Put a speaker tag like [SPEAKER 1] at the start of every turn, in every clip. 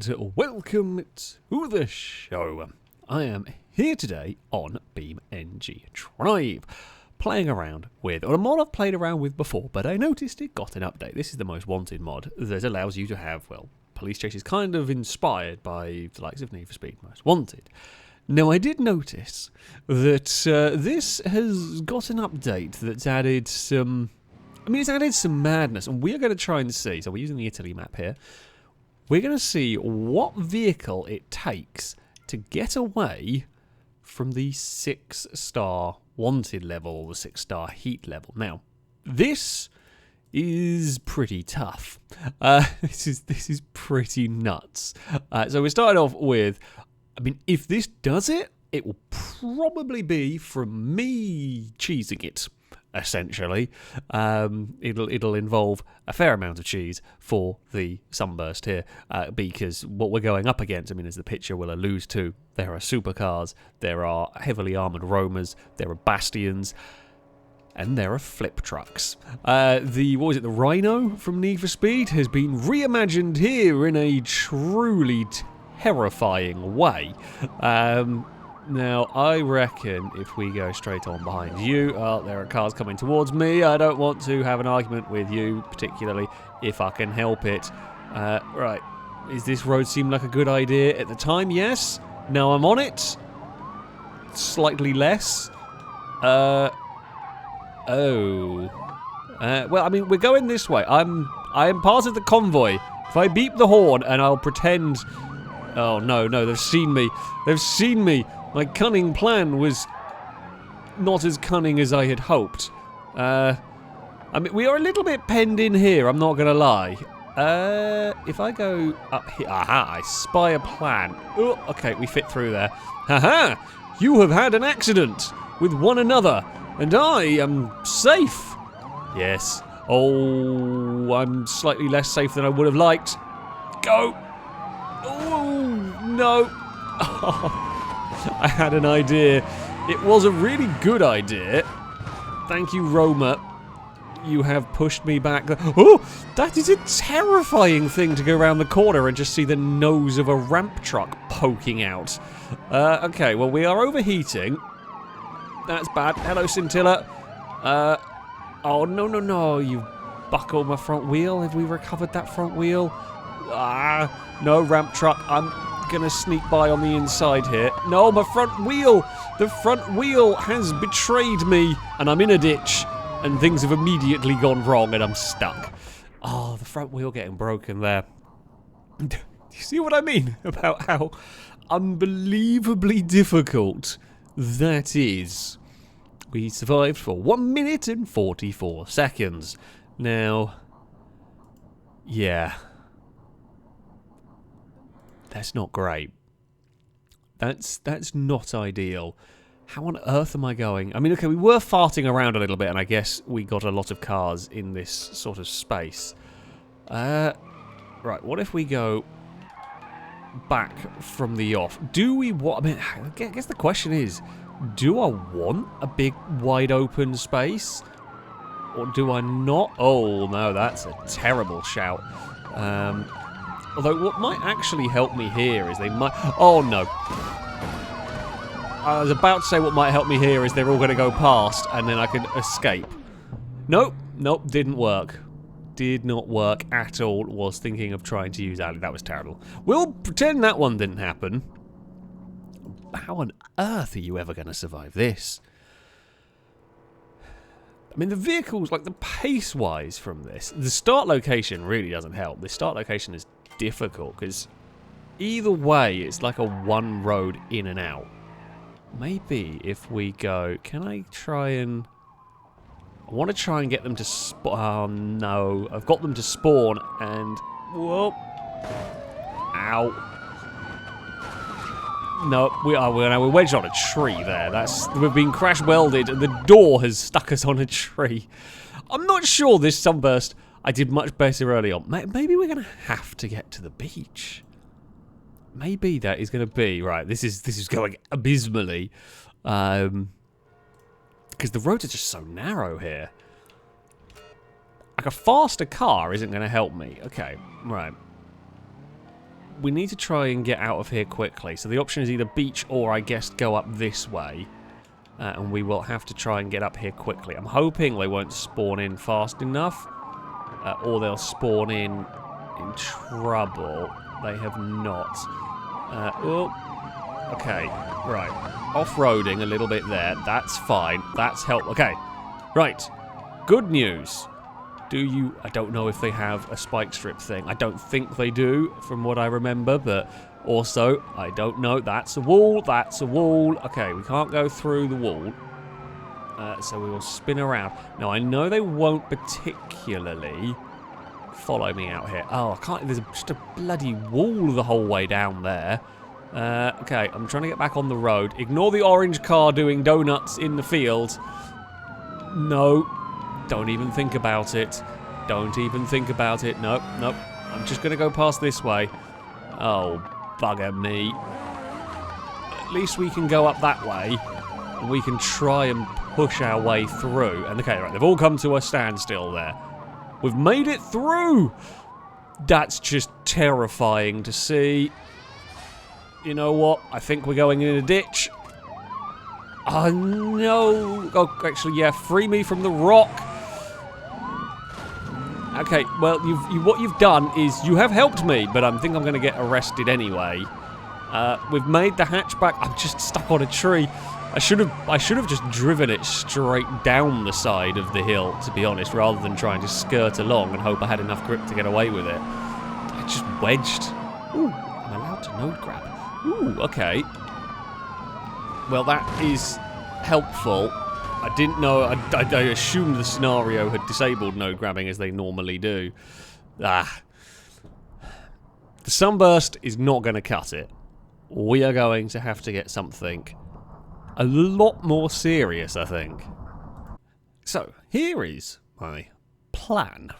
[SPEAKER 1] and welcome to the show. I am here today on BeamNG Drive, playing around with, or a mod I've played around with before, but I noticed it got an update. This is the most wanted mod that allows you to have, well, police chases kind of inspired by the likes of Need for Speed Most Wanted. Now, I did notice that this has got an update that's added some... it's added some madness, and we're going to try and see, so we're using the Italy map here, we're going to see what vehicle it takes to get away from the 6-star wanted level, or the 6-star heat level. Now, this is pretty tough. This is pretty nuts. So we started off with, if this does it, it will probably be from me cheesing it. Essentially, it'll involve a fair amount of cheese for the sunburst here, because what we're going up against, as the picture will allude to, there are supercars, there are heavily armoured roamers, there are bastions, and there are flip trucks. The Rhino from Need for Speed has been reimagined here in a truly terrifying way. Now, I reckon if we go straight on behind you... Oh, there are cars coming towards me. I don't want to have an argument with you, particularly if I can help it. Right. Is this road seem like a good idea at the time? Yes. Now I'm on it. Slightly less. Well, we're going this way. I am part of the convoy. If I beep the horn and I'll pretend... Oh, no, they've seen me. They've seen me. My cunning plan was not as cunning as I had hoped. We are a little bit penned in here, I'm not going to lie. If I go up here... Aha, I spy a plan. Oh, okay, we fit through there. Haha! You have had an accident with one another, and I am safe. Yes. Oh, I'm slightly less safe than I would have liked. Go! Oh, no. I had an idea. It was a really good idea. Thank you, Roma. You have pushed me back. Oh, that is a terrifying thing to go around the corner and just see the nose of a ramp truck poking out. Okay, well, we are overheating. That's bad. Hello, Scintilla. Oh, no. You buckled my front wheel. Have we recovered that front wheel? No, ramp truck. I'm gonna sneak by on the inside here. No, my front wheel! The front wheel has betrayed me, and I'm in a ditch, and things have immediately gone wrong, and I'm stuck. Oh, the front wheel getting broken there. You see what I mean about how unbelievably difficult that is? We survived for 1 minute and 44 seconds. Now, yeah. That's not great. That's not ideal. How on earth am I going? Okay, we were farting around a little bit, and I guess we got a lot of cars in this sort of space. Right, what if we go back from the off? Do we want... I guess the question is, do I want a big, wide-open space? Or do I not? Oh, no, that's a terrible shout. Although what might actually help me here is they might... Oh, no. I was about to say what might help me here is they're all going to go past, and then I can escape. Nope, didn't work. Did not work at all. Was thinking of trying to use Ali. That was terrible. We'll pretend that one didn't happen. How on earth are you ever going to survive this? The vehicles, like the pace-wise from this, the start location really doesn't help. The start location is difficult because either way it's like a one road in and out. Maybe if we go... Can I try and... I want to try and get them to spawn... Oh no, I've got them to spawn and... Whoa. Ow. No, we're wedged on a tree there. We've been crash welded and the door has stuck us on a tree. I'm not sure this sunburst... I did much better early on. Maybe we're going to have to get to the beach. Maybe that is going to be... Right, this is going abysmally. Because the roads are just so narrow here. Like a faster car isn't going to help me. Okay, right. we need to try and get out of here quickly. So the option is either beach or, I guess, go up this way. And we will have to try and get up here quickly. I'm hoping they won't spawn in fast enough. Or they'll spawn in trouble. They have not. Okay, right. Off-roading a little bit there. That's fine. That's help. Okay, right. Good news. I don't know if they have a spike strip thing. I don't think they do, from what I remember, but also, I don't know. That's a wall. That's a wall. Okay, we can't go through the wall. So we will spin around. Now, I know they won't particularly follow me out here. Oh, I can't. There's just a bloody wall the whole way down there. Okay, I'm trying to get back on the road. Ignore the orange car doing donuts in the field. No. Don't even think about it. Don't even think about it. Nope, nope. I'm just going to go past this way. Oh, bugger me. At least we can go up that way. And we can try and push our way through. And okay, right, they've all come to a standstill there. We've made it through! That's just terrifying to see. You know what? I think we're going in a ditch. Oh, no. Oh, actually, yeah, free me from the rock. Okay, well, what you've done is you have helped me, but I think I'm going to get arrested anyway. We've made the hatchback. I'm just stuck on a tree. I should have just driven it straight down the side of the hill, to be honest, rather than trying to skirt along and hope I had enough grip to get away with it. I just wedged. Ooh, I'm allowed to node grab. Ooh, okay. Well, that is helpful. I didn't know, I assumed the scenario had disabled node grabbing as they normally do. The sunburst is not going to cut it. We are going to have to get something a lot more serious, I think. So, here is my plan.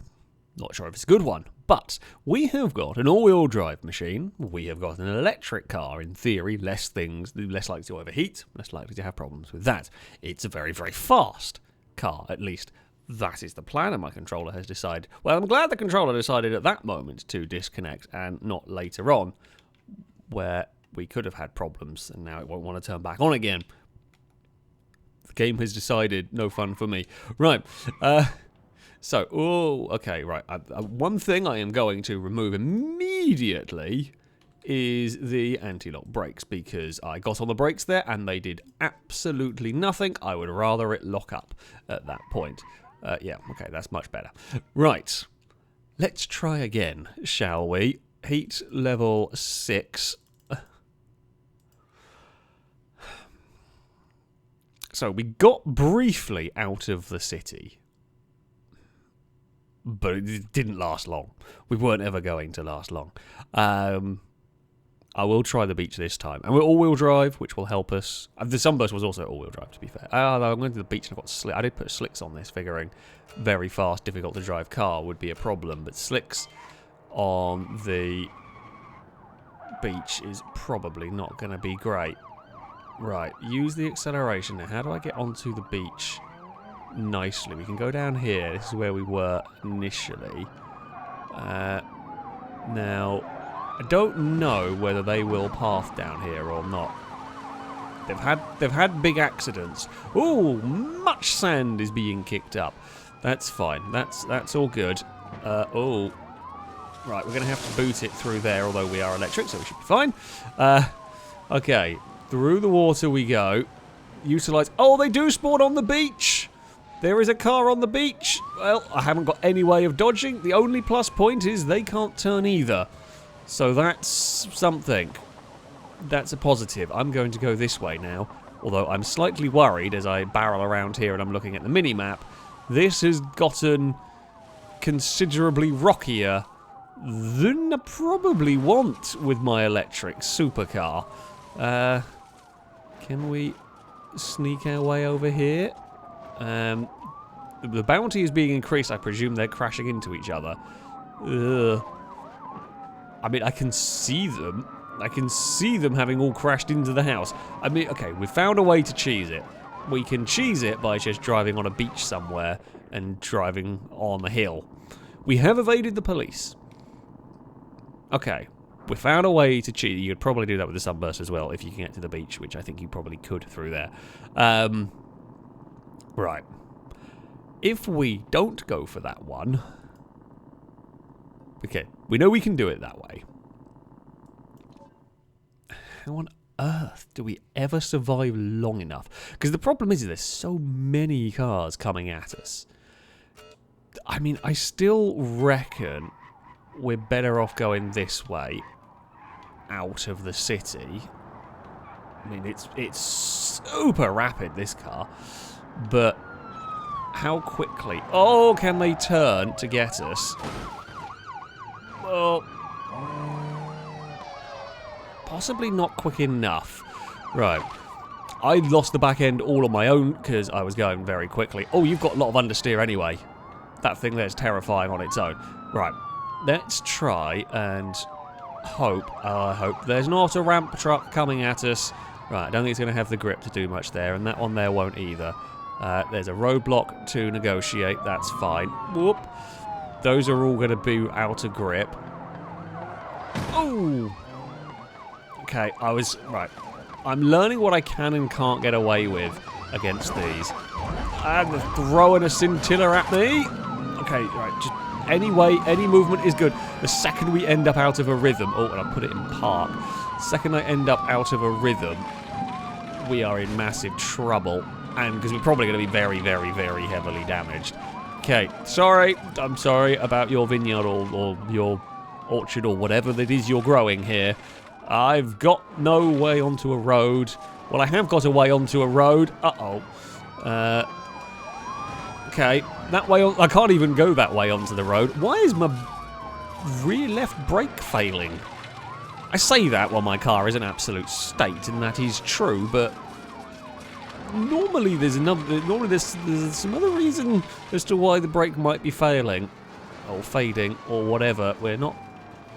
[SPEAKER 1] Not sure if it's a good one, but we have got an all-wheel drive machine. We have got an electric car. In theory, less likely to overheat, less likely to have problems with that. It's a very, very fast car, at least. That is the plan, and my controller has decided... Well, I'm glad the controller decided at that moment to disconnect, and not later on, where we could have had problems, and now it won't want to turn back on again. The game has decided, no fun for me. Right, so, okay, right. One thing I am going to remove immediately is the anti-lock brakes, because I got on the brakes there and they did absolutely nothing. I would rather it lock up at that point. Yeah, okay, that's much better. Right, let's try again, shall we? Heat level 6. So we got briefly out of the city, but it didn't last long. We weren't ever going to last long. I will try the beach this time. And we're all-wheel drive, which will help us. The sunburst was also all-wheel drive, to be fair. Although I'm going to the beach and I've got slicks. I did put slicks on this, figuring very fast, difficult to drive car would be a problem. But slicks on the beach is probably not going to be great. Right, use the acceleration. Now, how do I get onto the beach nicely? We can go down here. This is where we were initially. Now, I don't know whether they will path down here or not. They've had big accidents. Ooh, much sand is being kicked up. That's fine. That's all good. Oh, right. We're going to have to boot it through there, although we are electric, so we should be fine. Okay, through the water we go. Utilize. Oh, they do spawn on the beach. There is a car on the beach. Well, I haven't got any way of dodging. The only plus point is they can't turn either. So that's something. That's a positive. I'm going to go this way now. Although I'm slightly worried as I barrel around here and I'm looking at the mini-map. This has gotten considerably rockier than I probably want with my electric supercar. Can we sneak our way over here? The bounty is being increased. I presume they're crashing into each other. Ugh. I mean, I can see them. I can see them having all crashed into the house. I mean, okay, we found a way to cheese it. We can cheese it by just driving on a beach somewhere and driving on a hill. We have evaded the police. Okay. we found a way to cheat. You could probably do that with the sunburst as well if you can get to the beach, which I think you probably could through there. Right. If we don't go for that one... Okay, we know we can do it that way. How on earth do we ever survive long enough? Because the problem is there's so many cars coming at us. I mean, I still reckon we're better off going this way, out of the city. I mean, it's super rapid, this car, but how quickly? Oh, can they turn to get us? Well, possibly not quick enough. Right. I lost the back end all on my own because I was going very quickly. Oh, you've got a lot of understeer anyway. That thing there's terrifying on its own. Right. Let's try and hope there's not a ramp truck coming at us. Right, I don't think it's going to have the grip to do much there, and that one there won't either. There's a roadblock to negotiate, that's fine. Whoop. Those are all going to be out of grip. Oh! Okay, right. I'm learning what I can and can't get away with against these. And they're throwing a scintilla at me. Okay, right, just anyway, any movement is good. The second we end up out of a rhythm... Oh, and I'll put it in park. The second I end up out of a rhythm, we are in massive trouble. And because we're probably going to be very, very, very heavily damaged. Okay, sorry. I'm sorry about your vineyard or your orchard or whatever that is you're growing here. I've got no way onto a road. Well, I have got a way onto a road. Uh-oh. Okay, that way on, I can't even go that way onto the road. Why is my rear left brake failing? I say that while my car is an absolute state, and that is true, but normally there's some other reason as to why the brake might be failing. Or fading, or whatever. We're not...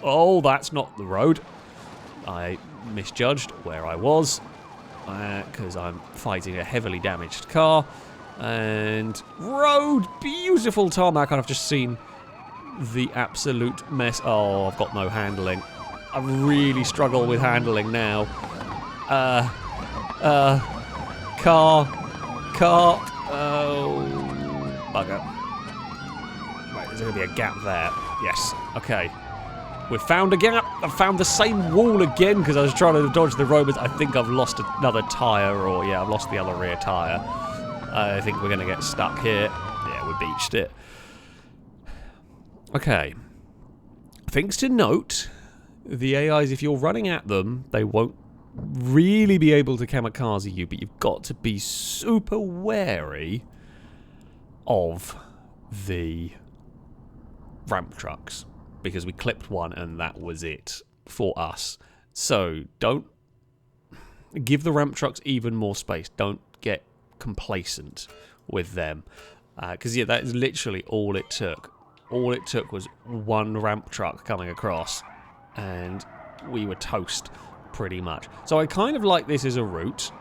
[SPEAKER 1] Oh, that's not the road. I misjudged where I was, because I'm fighting a heavily damaged car. And road, beautiful tarmac, and I've just seen the absolute mess. Oh, I've got no handling. I really struggle with handling now. Car, oh, bugger. Right, there's going to be a gap there. Yes, okay. We've found a gap. I've found the same wall again because I was trying to dodge the robots. I think I've lost another tyre, or yeah, I've lost the other rear tyre. I think we're going to get stuck here. Yeah, we beached it. Okay. Things to note. The AIs, if you're running at them, they won't really be able to kamikaze you, but you've got to be super wary of the ramp trucks. Because we clipped one and that was it for us. So don't give the ramp trucks even more space. Don't get complacent with them. Because, yeah, that is literally all it took. All it took was one ramp truck coming across and we were toast, pretty much. So I kind of like this as a route.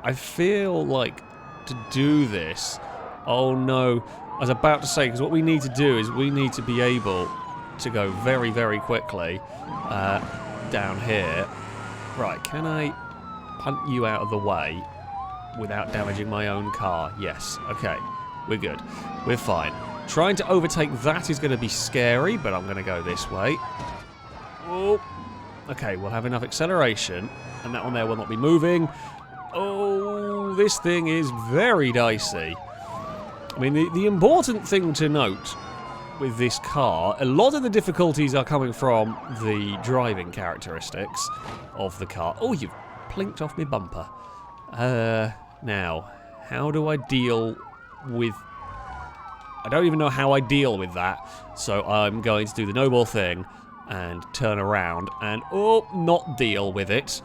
[SPEAKER 1] I feel like to do this... Oh, no. I was about to say, because what we need to do is we need to be able to go very, very quickly down here. Right, can I punt you out of the way without damaging my own car? Yes. Okay, we're good. We're fine. Trying to overtake that is going to be scary, but I'm going to go this way. Oh, okay, we'll have enough acceleration, and that one there will not be moving. Oh, this thing is very dicey. I mean, the important thing to note with this car, a lot of the difficulties are coming from the driving characteristics of the car. Oh, you've plinked off my bumper. Now, how do I deal with... I don't even know how I deal with that, so I'm going to do the noble thing and turn around and, oh, not deal with it.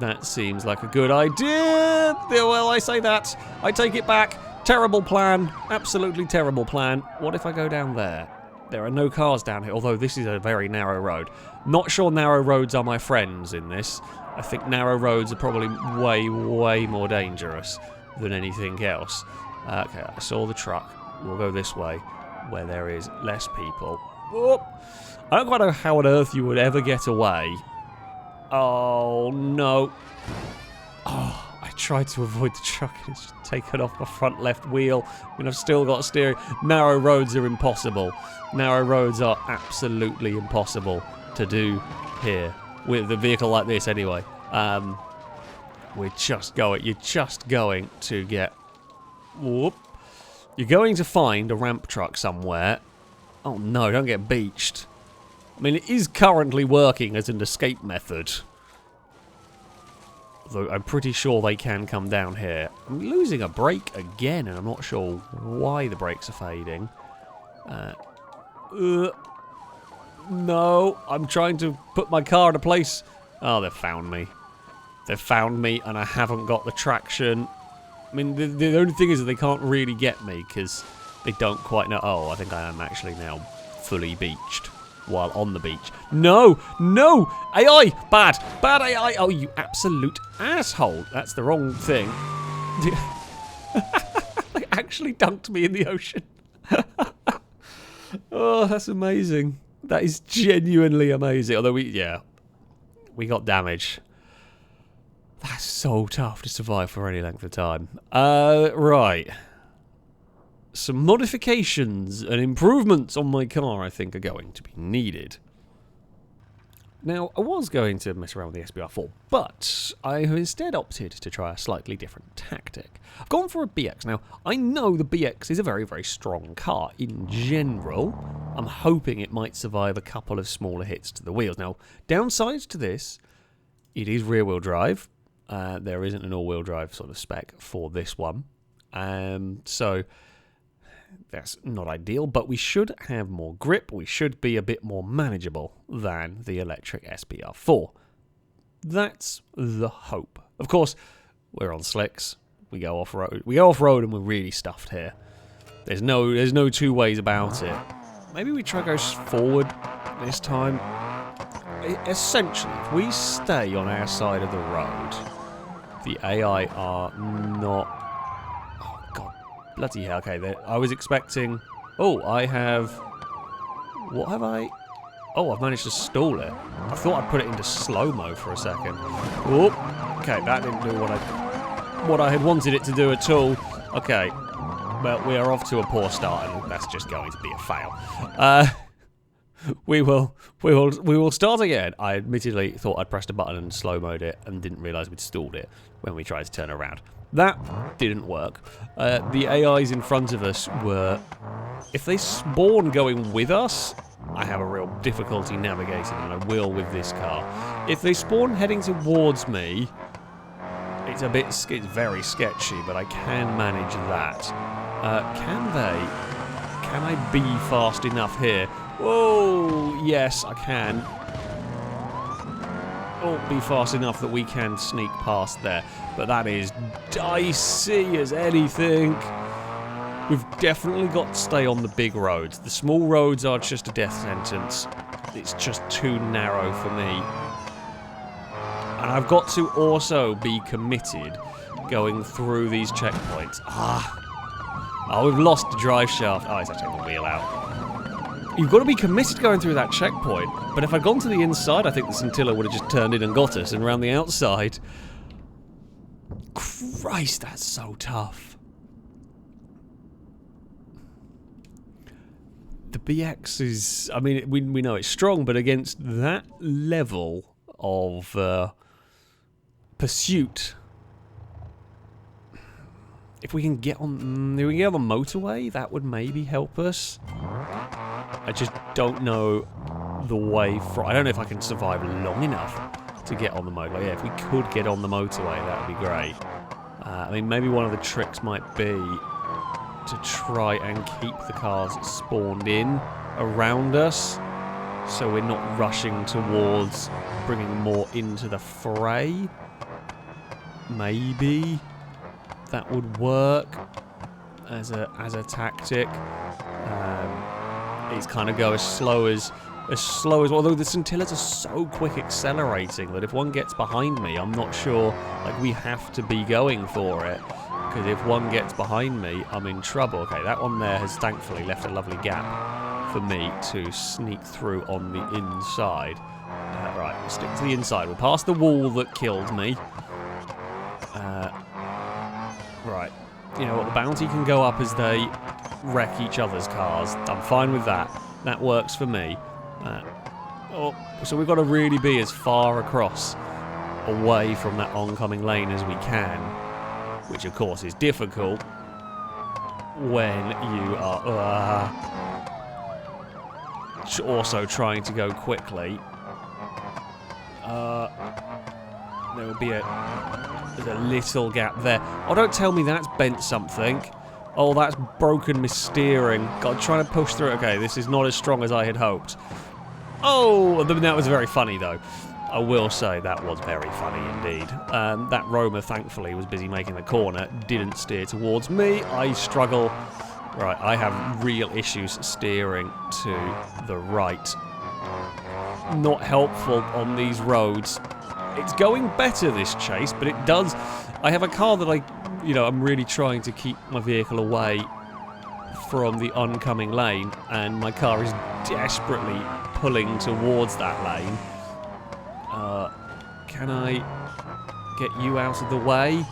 [SPEAKER 1] That seems like a good idea. Well, I say that. I take it back. Terrible plan. Absolutely terrible plan. What if I go down there? There are no cars down here, although this is a very narrow road. Not sure narrow roads are my friends in this. I think narrow roads are probably way, way more dangerous than anything else. Okay, I saw the truck. We'll go this way, where there is less people. Whoop. I don't quite know how on earth you would ever get away. Oh, no. Oh, I tried to avoid the truck and it's just taken off my front left wheel. I mean, I've still got steering. Narrow roads are impossible. Narrow roads are absolutely impossible to do here with a vehicle like this anyway. You're just going to get... Whoop. You're going to find a ramp truck somewhere. Oh no, don't get beached. I mean, it is currently working as an escape method. Although I'm pretty sure they can come down here. I'm losing a brake again, and I'm not sure why the brakes are fading. No, I'm trying to put my car in a place. Oh, they've found me. They've found me, and I haven't got the traction. I mean, the only thing is that they can't really get me, because they don't quite know. Oh, I think I am actually now fully beached while on the beach. No! No! AI! Bad! Bad AI! Oh, you absolute asshole! That's the wrong thing. They actually dunked me in the ocean. Oh, that's amazing. That is genuinely amazing. Although we got damage. That's so tough to survive for any length of time. Right. Some modifications and improvements on my car, I think, are going to be needed. Now, I was going to mess around with the SBR4, but I have instead opted to try a slightly different tactic. I've gone for a BX. Now, I know the BX is a very, very strong car in general. I'm hoping it might survive a couple of smaller hits to the wheels. Now, downsides to this, it is rear-wheel drive. There isn't an all-wheel drive sort of spec for this one. So that's not ideal, but we should have more grip. We should be a bit more manageable than the electric SBR4. That's the hope. Of course, we're on slicks. We go off-road. We go off-road and we're really stuffed here. There's no two ways about it. Maybe we try to go forward this time. Essentially, if we stay on our side of the road, the AI are not... Oh, God. Bloody hell. Okay, I was expecting... Oh, I have... What have I... Oh, I've managed to stall it. I thought I'd put it into slow-mo for a second. Oh, okay, that didn't do what I had wanted it to do at all. Okay, well, we are off to a poor start, and that's just going to be a fail. We will start again. I admittedly thought I'd pressed a button and slow-moed it, and didn't realise we'd stalled it when we tried to turn around. That didn't work. The AIs in front of us were... If they spawn going with us, I have a real difficulty navigating, and I will with this car. If they spawn heading towards me, it's very sketchy, but I can manage that. Can I be fast enough here? Whoa, yes, I can. Oh, be fast enough that we can sneak past there. But that is dicey as anything. We've definitely got to stay on the big roads. The small roads are just a death sentence. It's just too narrow for me. And I've got to also be committed going through these checkpoints. Oh, we've lost the drive shaft. Oh, it's actually the wheel out. You've got to be committed going through that checkpoint. But if I'd gone to the inside, I think the scintilla would have just turned in and got us. And around the outside... Christ, that's so tough. The BX is... I mean, we know it's strong, but against that level of pursuit... If we can get on the motorway, that would maybe help us. I just don't know the way from... I don't know if I can survive long enough to get on the motorway. Yeah, if we could get on the motorway, that would be great. I mean, maybe one of the tricks might be to try and keep the cars spawned in around us, so we're not rushing towards bringing more into the fray. Maybe that would work as a tactic. It's kind of go as slow as although the scintillas are so quick accelerating that if one gets behind me, I'm not sure, like, we have to be going for it, because if one gets behind me, I'm in trouble. Okay, that one there has thankfully left a lovely gap for me to sneak through on the inside. Right, we'll stick to the inside. We'll pass the wall that killed me. Right. You know what, the bounty can go up as they wreck each other's cars. I'm fine with that. That works for me. So we've got to really be as far across away from that oncoming lane as we can, which of course is difficult when you are also trying to go quickly. There will be there's a little gap there. Oh, don't tell me that's bent something. Oh, that's broken my steering. God, trying to push through. Okay, this is not as strong as I had hoped. Oh, that was very funny, though. I will say that was very funny indeed. That Roma, thankfully, was busy making the corner. Didn't steer towards me. I struggle. Right, I have real issues steering to the right. Not helpful on these roads. It's going better, this chase, but it does... I have a car that I'm really trying to keep my vehicle away from the oncoming lane, and my car is desperately pulling towards that lane. Can I get you out of the way?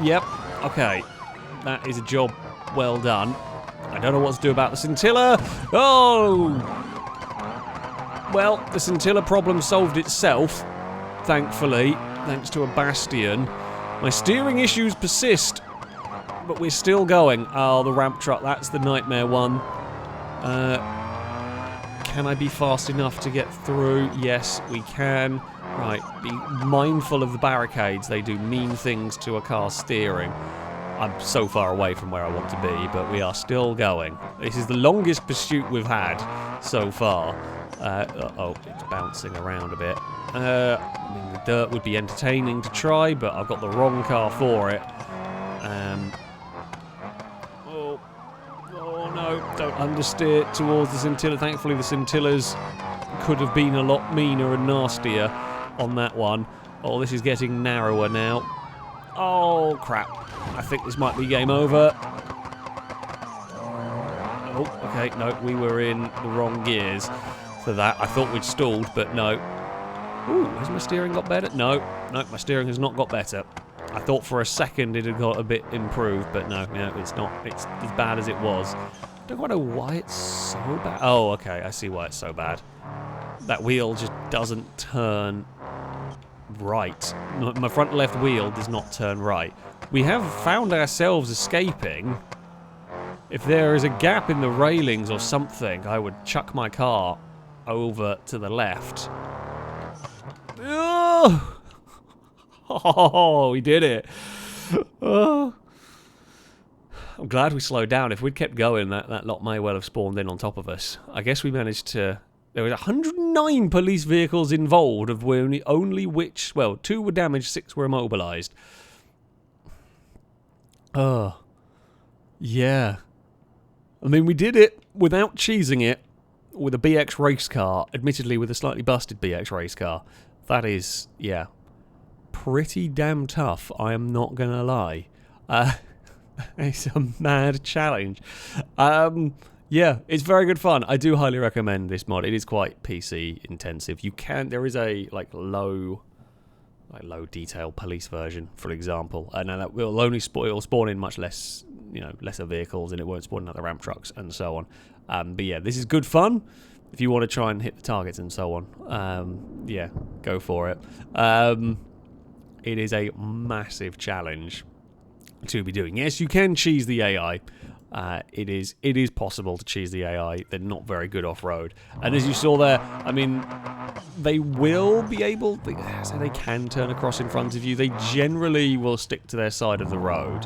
[SPEAKER 1] Yep, okay. That is a job well done. I don't know what to do about the scintilla. Oh! Well, the scintilla problem solved itself, thankfully, thanks to a bastion. My steering issues persist, but we're still going. Oh, the ramp truck, that's the nightmare one. Can I be fast enough to get through? Yes, we can. Right, be mindful of the barricades. They do mean things to a car's steering. I'm so far away from where I want to be, but we are still going. This is the longest pursuit we've had so far. Uh-oh, it's bouncing around a bit. I mean, the dirt would be entertaining to try, but I've got the wrong car for it. Oh no, don't understeer towards the scintilla. Thankfully, the scintillas could have been a lot meaner and nastier on that one. Oh, this is getting narrower now. Oh, crap. I think this might be game over. Oh, okay, no, we were in the wrong gears for that. I thought we'd stalled, but no. Ooh, has my steering got better? No, my steering has not got better. I thought for a second it had got a bit improved, but no, it's not. It's as bad as it was. I don't quite know why it's so bad. Oh, okay, I see why it's so bad. That wheel just doesn't turn right. My front left wheel does not turn right. We have found ourselves escaping. If there is a gap in the railings or something, I would chuck my car over to the left. Oh, we did it. Oh. I'm glad we slowed down. If we'd kept going, that lot may well have spawned in on top of us. I guess we managed to... There was 109 police vehicles involved, of only which... Well, 2 were damaged, 6 were immobilised. Oh. Yeah. I mean, we did it without cheesing it with a BX race car. Admittedly, with a slightly busted BX race car. That is, yeah, pretty damn tough, I am not going to lie. It's a mad challenge. Yeah, it's very good fun. I do highly recommend this mod. It is quite PC intensive. There is a low detail police version, for example, and that will only spawn in much less, lesser vehicles, and it won't spawn in other ramp trucks and so on. But yeah, this is good fun. If you want to try and hit the targets and so on, yeah, go for it. It is a massive challenge to be doing. Yes, you can cheese the AI. It is possible to cheese the AI. They're not very good off-road. And as you saw there, I mean, they will be able... So they can turn across in front of you. They generally will stick to their side of the road.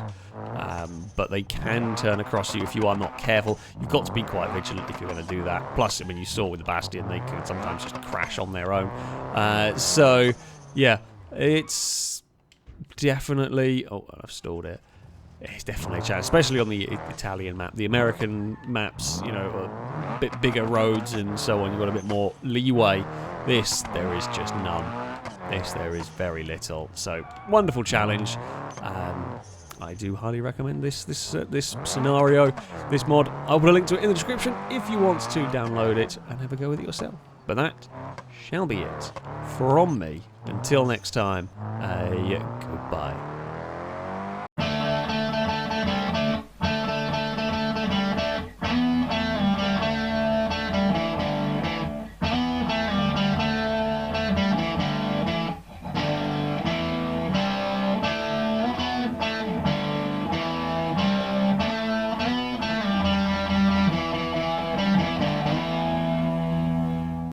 [SPEAKER 1] But they can turn across you if you are not careful. You've got to be quite vigilant if you're going to do that. Plus, I mean, you saw with the Bastion, they can sometimes just crash on their own. So, yeah, it's definitely... Oh, I've stalled it. It's definitely a challenge, especially on the Italian map. The American maps, a bit bigger roads and so on, you've got a bit more leeway. This, there is just none. This, there is very little. So, wonderful challenge. I do highly recommend this scenario, this mod. I'll put a link to it in the description if you want to download it and have a go with it yourself. But that shall be it from me. Until next time, a goodbye.